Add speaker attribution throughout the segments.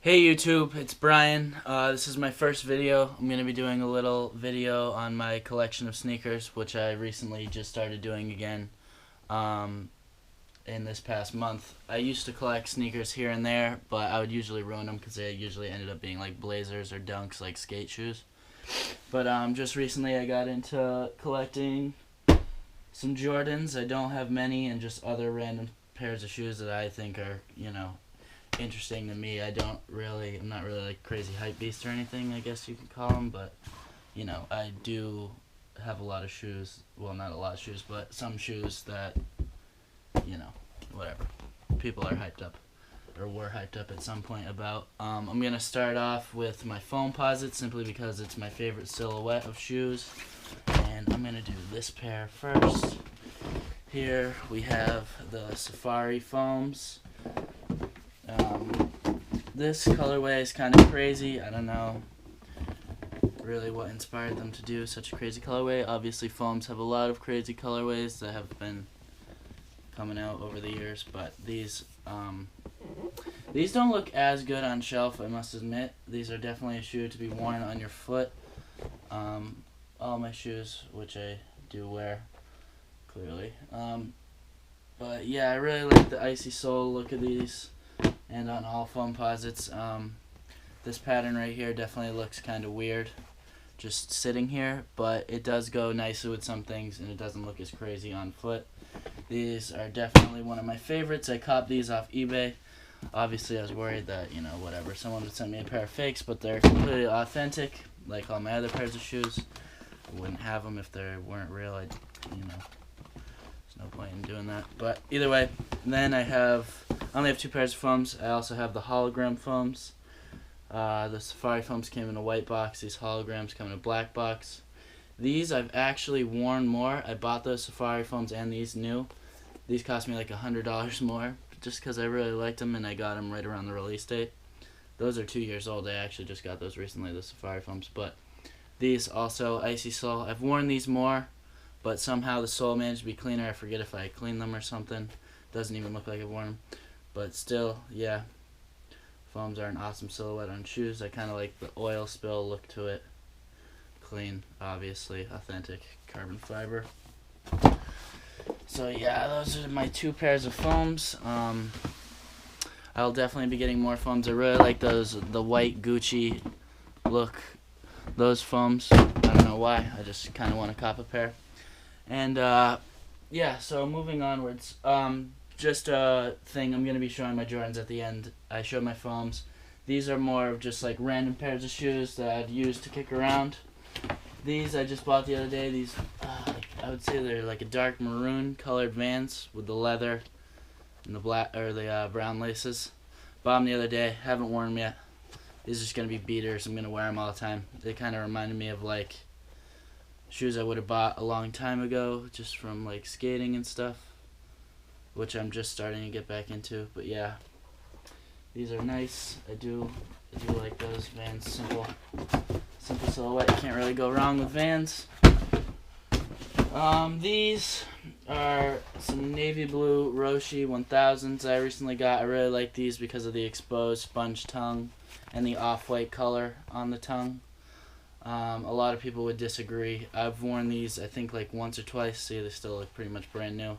Speaker 1: Hey YouTube, it's Brian. This is my first video. I'm going to be doing a little video on my collection of sneakers, which I recently just started doing again um, in this past month. I used to collect sneakers here and there, but I would usually ruin them because they usually ended up being like blazers or dunks, like skate shoes. But just recently I got into collecting some Jordans. I don't have many, and just other random pairs of shoes that I think are, interesting to me. I'm not really like crazy hype beast or anything, I guess you could call them, but I do have a lot of shoes. Well, not a lot of shoes, but some shoes that, whatever. People are hyped up, or were hyped up at some point about. I'm going to start off with my foam posits simply because it's my favorite silhouette of shoes. And I'm going to do this pair first. Here we have the Safari foams. This colorway is kind of crazy. I don't know really what inspired them to do such a crazy colorway. Obviously, foams have a lot of crazy colorways that have been coming out over the years, but these don't look as good on shelf, I must admit. These are definitely a shoe to be worn on your foot. All my shoes, which I do wear, clearly. But yeah, I really like the icy sole look of these. And on all foam posits, this pattern right here definitely looks kind of weird just sitting here, but it does go nicely with some things and it doesn't look as crazy on foot. These are definitely one of my favorites. I copped these off eBay. Obviously I was worried that, whatever, someone would send me a pair of fakes, but they're completely authentic, like all my other pairs of shoes. I wouldn't have them if they weren't real. There's no point in doing that. But either way, then I only have two pairs of foams. I also have the hologram foams. The Safari foams came in a white box. These holograms come in a black box. These I've actually worn more. I bought those Safari foams and these new. These cost me like $100 more just because I really liked them and I got them right around the release date. Those are 2 years old. I actually just got those recently, the Safari foams. But these also, icy sole. I've worn these more, but somehow the sole managed to be cleaner. I forget if I cleaned them or something. Doesn't even look like I've worn them. But still, yeah, foams are an awesome silhouette on shoes. I kind of like the oil spill look to it. Clean, obviously, authentic carbon fiber. So yeah, those are my two pairs of foams. I'll definitely be getting more foams. I really like the white Gucci look, those foams. I don't know why, I just kind of want to cop a pair. And yeah, so moving onwards. Just a thing, I'm going to be showing my Jordans at the end. I showed my foams. These are more of just like random pairs of shoes that I'd use to kick around. These I just bought the other day. These, I would say they're like a dark maroon colored Vans with the leather and the black or the brown laces. Bought them the other day. Haven't worn them yet. These are just going to be beaters. I'm going to wear them all the time. They kind of reminded me of like shoes I would have bought a long time ago just from like skating and stuff, which I'm just starting to get back into. But yeah, these are nice. I do like those Vans. Simple silhouette. You can't really go wrong with Vans. These are some navy blue Roshe 1000s I recently got. I really like these because of the exposed sponge tongue and the off-white color on the tongue. A lot of people would disagree. I've worn these I think like once or twice. See, they still look pretty much brand new.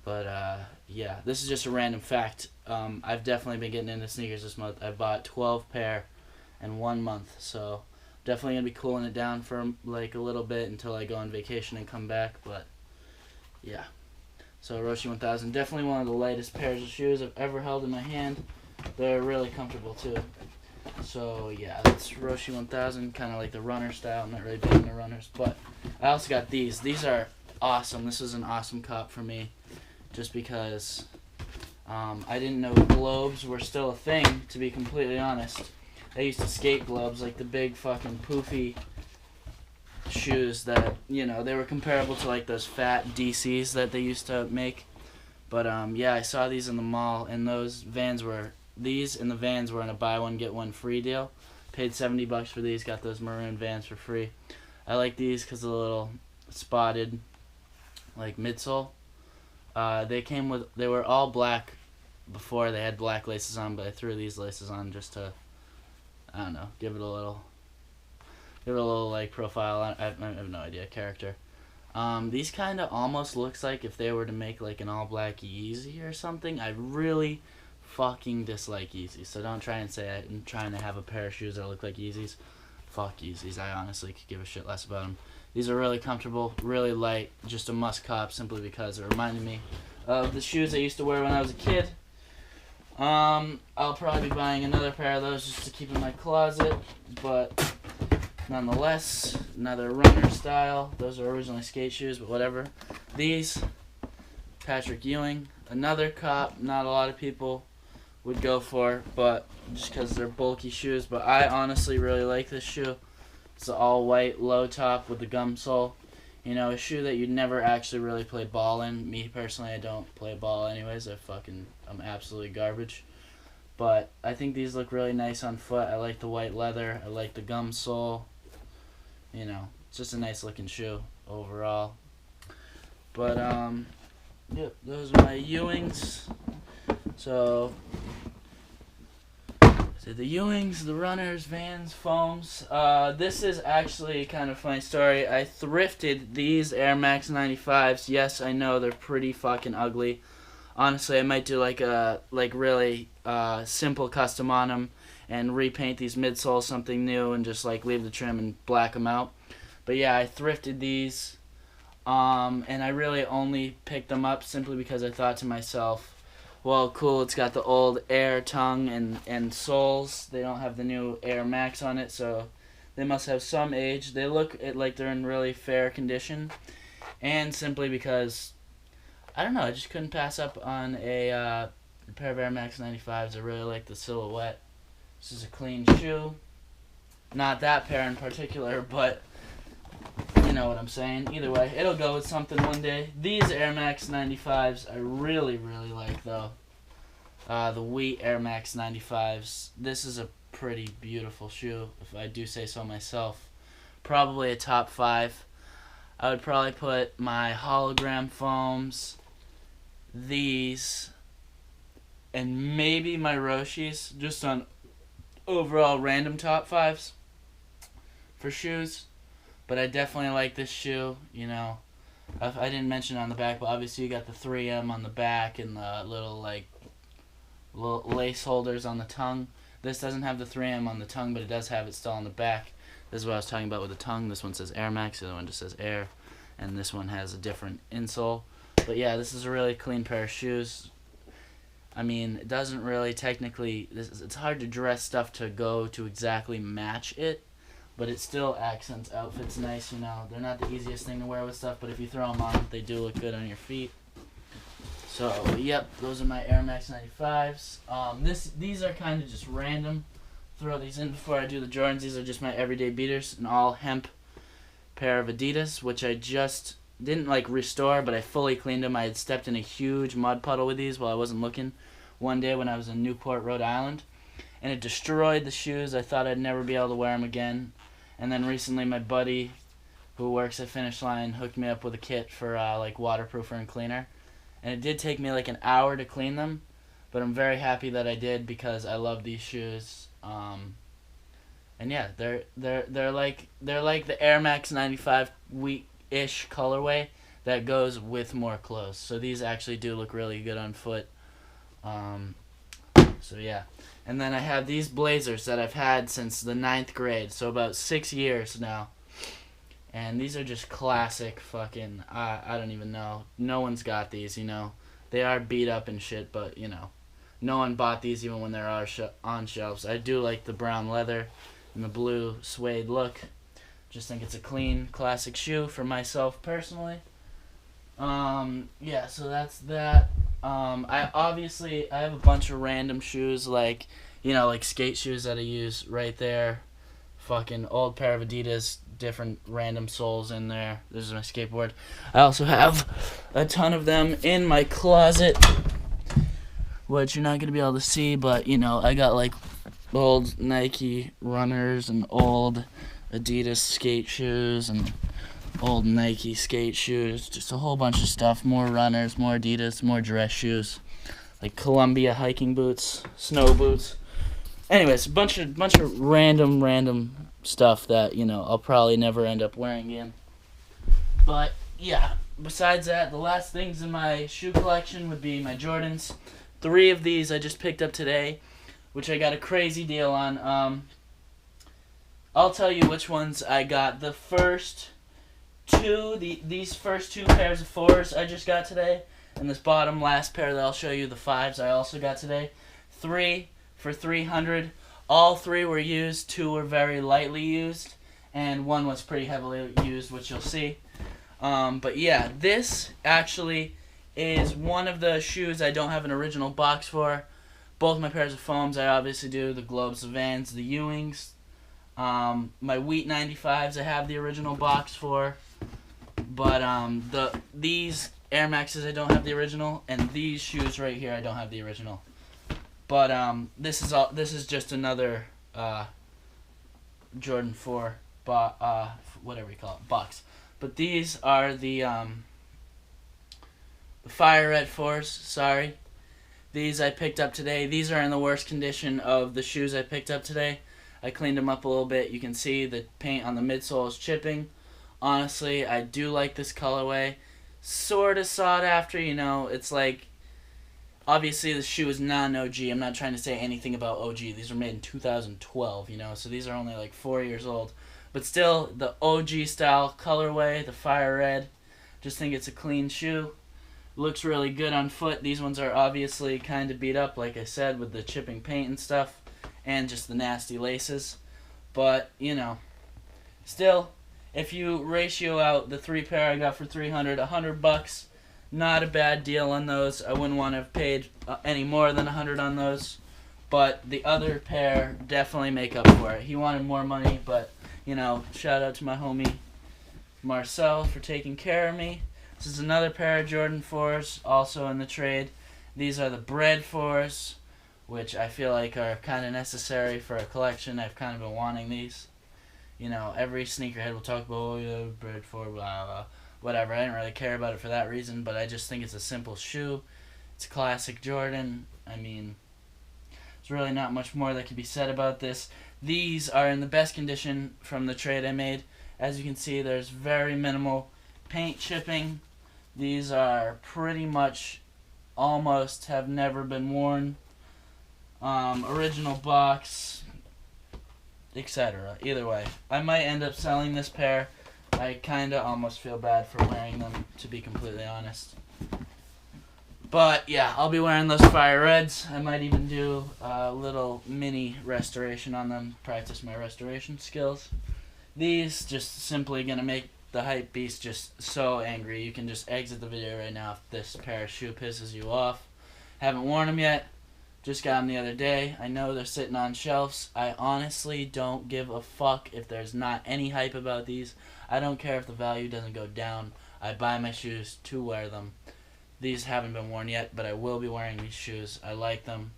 Speaker 1: But yeah, this is just a random fact. I've definitely been getting into sneakers this month. I bought 12 pair in 1 month, so definitely gonna be cooling it down for like a little bit until I go on vacation and come back. But yeah, so Roshe 1000, definitely one of the lightest pairs of shoes I've ever held in my hand. They're really comfortable too. So yeah, that's Roshe 1000, kind of like the runner style. I'm not really big into runners, but I also got these. These are awesome. This is an awesome cop for me. Just because I didn't know globes were still a thing, to be completely honest. I used to skate globes, like the big fucking poofy shoes that, they were comparable to like those fat DCs that they used to make. But yeah, I saw these in the mall, and these and the Vans were in a buy one get one free deal. Paid $70 for these, got those maroon Vans for free. I like these because of the little spotted like midsole. They were all black before they had black laces on, but I threw these laces on just to, I don't know, give it a little like profile. I have no idea, character. These kind of almost looks like if they were to make like an all black Yeezy or something. I really fucking dislike Yeezys, so don't try and say I'm trying to have a pair of shoes that look like Yeezys. Fuck Yeezys, I honestly could give a shit less about them. These are really comfortable, really light, just a must cop simply because it reminded me of the shoes I used to wear when I was a kid. I'll probably be buying another pair of those just to keep in my closet, but nonetheless, another runner style. Those are originally skate shoes, but whatever. These, Patrick Ewing, another cop not a lot of people would go for, but just because they're bulky shoes. But I honestly really like this shoe. It's an all white low top with the gum sole. You know, a shoe that you'd never actually really play ball in. Me personally, I don't play ball anyways. I'm absolutely garbage. But I think these look really nice on foot. I like the white leather. I like the gum sole. You know, it's just a nice looking shoe overall. But yep, those are my Ewings. So the Ewings, the runners, Vans, foams. This is actually kind of a funny story. I thrifted these Air Max 95s. Yes, I know they're pretty fucking ugly. Honestly, I might do like a really simple custom on them and repaint these midsoles something new and just like leave the trim and black them out. But yeah, I thrifted these, and I really only picked them up simply because I thought to myself, well, cool, it's got the old Air tongue and soles. They don't have the new Air Max on it, so they must have some age. They look like they're in really fair condition. And simply because, I don't know, I just couldn't pass up on a pair of Air Max 95s. I really like the silhouette. This is a clean shoe. Not that pair in particular, but you know what I'm saying. Either way, it'll go with something one day. These Air Max 95s I really, really like, though. The Wheat Air Max 95s. This is a pretty beautiful shoe, if I do say so myself. Probably a top 5. I would probably put my hologram foams, these, and maybe my Roshis, just on overall random top 5s for shoes. But I definitely like this shoe, you know. I didn't mention it on the back, but obviously you got the 3M on the back and the little lace holders on the tongue. This doesn't have the 3M on the tongue, but it does have it still on the back. This is what I was talking about with the tongue. This one says Air Max, the other one just says Air, and this one has a different insole. But yeah, this is a really clean pair of shoes. I mean, it doesn't really technically, it's hard to dress stuff to go to exactly match it, but it still accents outfits nice, you know. They're not the easiest thing to wear with stuff, but if you throw them on, they do look good on your feet. So, yep, those are my Air Max 95s. These are kind of just random. Throw these in before I do the Jordans. These are just my everyday beaters, an all hemp pair of Adidas, which I just didn't like restore, but I fully cleaned them. I had stepped in a huge mud puddle with these while I wasn't looking one day when I was in Newport, Rhode Island, and it destroyed the shoes. I thought I'd never be able to wear them again. And then recently my buddy who works at Finish Line hooked me up with a kit for like waterproofer and cleaner. And it did take me like an hour to clean them, but I'm very happy that I did because I love these shoes. And yeah, they're like the Air Max 95 wheat-ish colorway that goes with more clothes. So these actually do look really good on foot. So yeah. And then I have these blazers that I've had since the 9th grade, so about 6 years now. And these are just classic fucking, I don't even know. No one's got these, you know. They are beat up and shit, but, you know. No one bought these even when they're on shelves. I do like the brown leather and the blue suede look. Just think it's a clean, classic shoe for myself personally. Yeah, so that's that. I have a bunch of random shoes, like, you know, like skate shoes that I use right there. Fucking old pair of Adidas, different random soles in there. This is my skateboard. I also have a ton of them in my closet, which you're not going to be able to see, but, you know, I got, like, old Nike runners and old Adidas skate shoes and old Nike skate shoes. Just a whole bunch of stuff. More runners, more Adidas, more dress shoes. like Columbia hiking boots, snow boots. Anyways, a bunch of random stuff that, you know, I'll probably never end up wearing again. But yeah, besides that, the last things in my shoe collection would be my Jordans. 3 of these I just picked up today, which I got a crazy deal on. I'll tell you which ones I got. The first two, these first 2 pairs of 4s I just got today, and this bottom last pair that I'll show you, the 5s, I also got today. 3 for $300. All 3 were used. 2 were very lightly used, and 1 was pretty heavily used, which you'll see. But yeah, this actually is one of the shoes I don't have an original box for. Both my pairs of foams I obviously do. The Globes, the Vans, the Ewings. My Wheat 95s I have the original box for. But these Air Maxes I don't have the original, and these shoes right here I don't have the original. But this is just another Jordan 4 whatever you call it, box. But these are the Fire Red 4s. Sorry, these I picked up today. These are in the worst condition of the shoes I picked up today. I cleaned them up a little bit. You can see the paint on the midsole is chipping. Honestly, I do like this colorway. Sort of sought after, you know. It's like, obviously the shoe is not an OG. I'm not trying to say anything about OG. These were made in 2012, you know, so these are only like 4 years old. But still, the OG style colorway, the Fire Red, just think it's a clean shoe. Looks really good on foot. These ones are obviously kind of beat up, like I said, with the chipping paint and stuff, and just the nasty laces. But, you know, still, if you ratio out the 3 pair I got for $300, $100, not a bad deal on those. I wouldn't want to have paid any more than $100 on those. But the other pair definitely make up for it. He wanted more money, but, you know, shout out to my homie Marcel for taking care of me. This is another pair of Jordan 4s, also in the trade. These are the Bread 4s, which I feel like are kind of necessary for a collection. I've kind of been wanting these. You know, every sneakerhead will talk about, oh yeah, Bread 4, blah, blah, whatever. I didn't really care about it for that reason, but I just think it's a simple shoe. It's a classic Jordan. I mean, there's really not much more that can be said about this. These are in the best condition from the trade I made. As you can see, there's very minimal paint chipping. These are pretty much almost have never been worn. Original box, etc. Either way, I might end up selling this pair. I kind of almost feel bad for wearing them, to be completely honest. But yeah, I'll be wearing those Fire Reds. I might even do a little mini restoration on them, practice my restoration skills. These just simply gonna make the hype beast just so angry. You can just exit the video right now if this pair of shoe pisses you off. Haven't worn them yet. Just got them the other day. I know they're sitting on shelves. I honestly don't give a fuck if there's not any hype about these. I don't care if the value doesn't go down. I buy my shoes to wear them. These haven't been worn yet, but I will be wearing these shoes. I like them.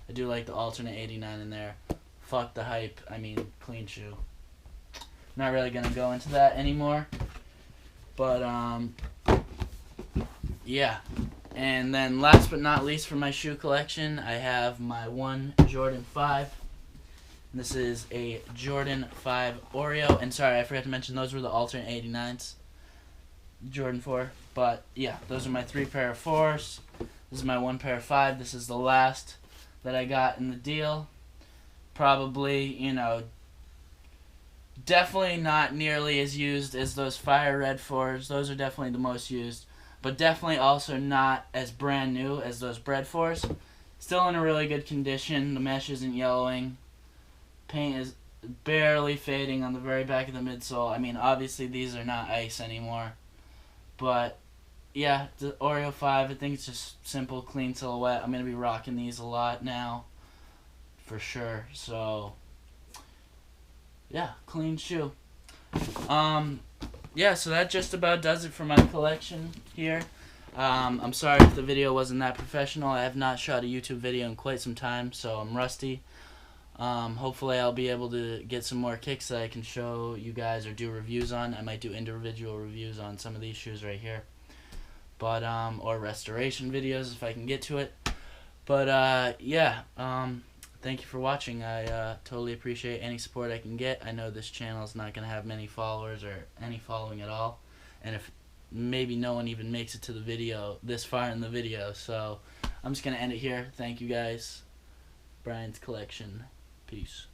Speaker 1: I do like the alternate 89 in there. Fuck the hype. I mean, clean shoe. Not really going to go into that anymore. But, yeah. And then last but not least for my shoe collection, I have my one Jordan 5. This is a Jordan 5 Oreo. And sorry, I forgot to mention those were the alternate 89s. Jordan 4. But, yeah, those are my 3 pair of 4s. This is my 1 pair of 5. This is the last that I got in the deal. Probably, you know, definitely not nearly as used as those Fire Red 4s. Those are definitely the most used. But definitely also not as brand new as those Bread 4s. Still in a really good condition. The mesh isn't yellowing. Paint is barely fading on the very back of the midsole. I mean, obviously these are not ice anymore. But, yeah, the Oreo 5, I think it's just simple, clean silhouette. I'm going to be rocking these a lot now. For sure. So, yeah, clean shoe. Yeah, so that just about does it for my collection here. I'm sorry if the video wasn't that professional. I have not shot a YouTube video in quite some time, so I'm rusty. Hopefully I'll be able to get some more kicks that I can show you guys or do reviews on. I might do individual reviews on some of these shoes right here. But, or restoration videos if I can get to it. But yeah, thank you for watching. I totally appreciate any support I can get. I know this channel is not going to have many followers or any following at all, and if maybe no one even makes it to the video this far in the video, so I'm just going to end it here. Thank you guys. Brian's Collection. Peace.